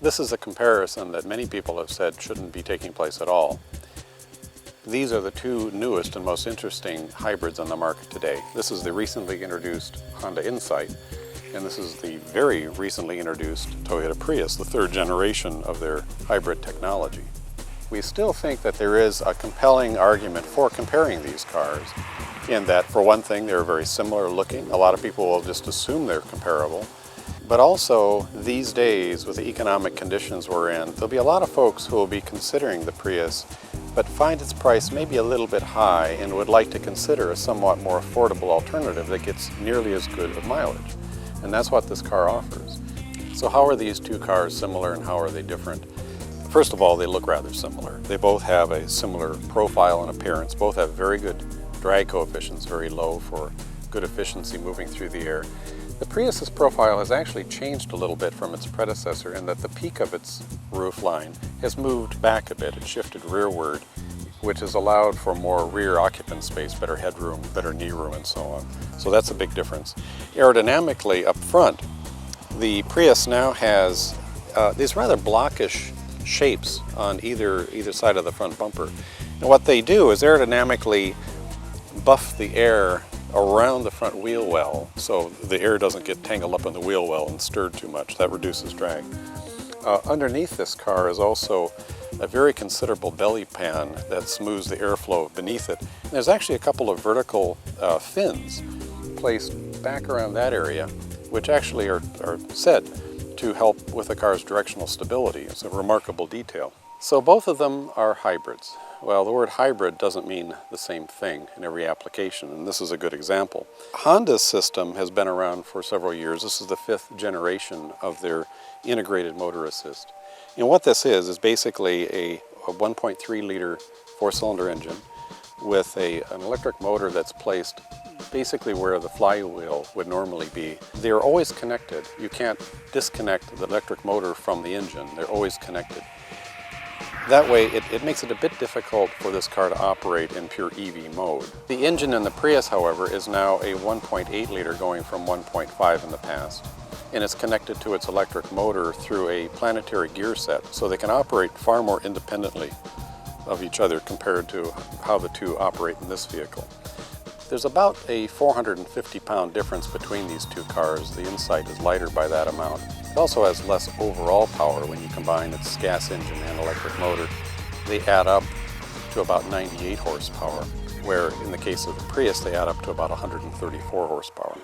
This is a comparison that many people have said shouldn't be taking place at all. These are the two newest and most interesting hybrids on the market today. This is the recently introduced Honda Insight, and this is the very recently introduced Toyota Prius, the third generation of their hybrid technology. We still think that there is a compelling argument for comparing these cars, in that, for one thing, they're very similar looking. A lot of people will just assume they're comparable. But also, these days, with the economic conditions we're in, there'll be a lot of folks who will be considering the Prius, but find its price maybe a little bit high and would like to consider a somewhat more affordable alternative that gets nearly as good of mileage. And that's what this car offers. So how are these two cars similar and how are they different? First of all, they look rather similar. They both have a similar profile and appearance. Both have very good drag coefficients, very low for good efficiency moving through the air. The Prius's profile has actually changed a little bit from its predecessor in that the peak of its roof line has moved back a bit. It shifted rearward, which has allowed for more rear occupant space, better headroom, better knee room, and so on. So that's a big difference. Aerodynamically up front, the Prius now has these rather blockish shapes on either side of the front bumper. And what they do is aerodynamically buff the air around the front wheel well, so the air doesn't get tangled up in the wheel well and stirred too much. That reduces drag. Underneath this car is also a very considerable belly pan that smooths the airflow beneath it. And there's actually a couple of vertical fins placed back around that area, which actually are said to help with the car's directional stability. It's a remarkable detail. So both of them are hybrids. Well, the word hybrid doesn't mean the same thing in every application, and this is a good example. Honda's system has been around for several years. This is the 5th generation of their integrated motor assist. And what this is basically a 1.3 liter 4-cylinder engine with an electric motor that's placed basically where the flywheel would normally be. They're always connected. You can't disconnect the electric motor from the engine. They're always connected. That way, it makes it a bit difficult for this car to operate in pure EV mode. The engine in the Prius, however, is now a 1.8 liter going from 1.5 in the past. And it's connected to its electric motor through a planetary gear set, so they can operate far more independently of each other compared to how the two operate in this vehicle. There's about a 450-pound difference between these two cars. The Insight is lighter by that amount. It also has less overall power when you combine its gas engine and electric motor. They add up to about 98 horsepower, where in the case of the Prius they add up to about 134 horsepower.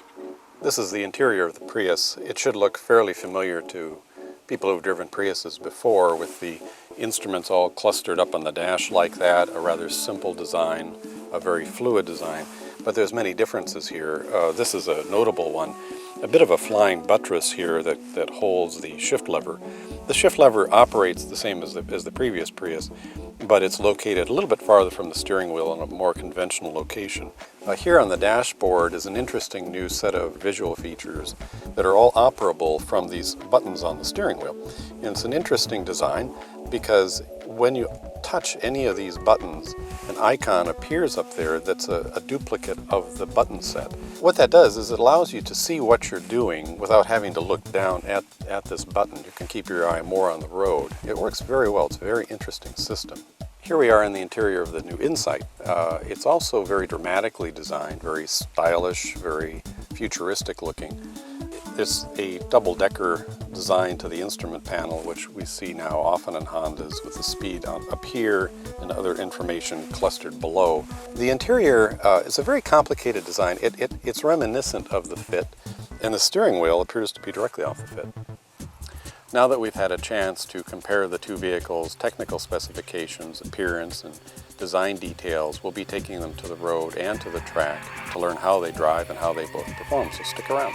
This is the interior of the Prius. It should look fairly familiar to people who've driven Priuses before, with the instruments all clustered up on the dash like that, a rather simple design, a very fluid design. But there's many differences here. This is a notable one. A bit of a flying buttress here that holds the shift lever. The shift lever operates the same as the previous Prius, but it's located a little bit farther from the steering wheel in a more conventional location. Here on the dashboard is an interesting new set of visual features that are all operable from these buttons on the steering wheel. And it's an interesting design because when you touch any of these buttons, an icon appears up there that's a duplicate of the button set. What that does is it allows you to see what you're doing without having to look down at this button. You can keep your eye more on the road. It works very well. It's a very interesting system. Here we are in the interior of the new Insight. It's also very dramatically designed, very stylish, very futuristic looking. There's a double-decker design to the instrument panel, which we see now often in Hondas with the speed up here and other information clustered below. The interior is a very complicated design. It's reminiscent of the Fit, and the steering wheel appears to be directly off the Fit. Now that we've had a chance to compare the two vehicles' technical specifications, appearance, and design details, we'll be taking them to the road and to the track to learn how they drive and how they both perform, so stick around.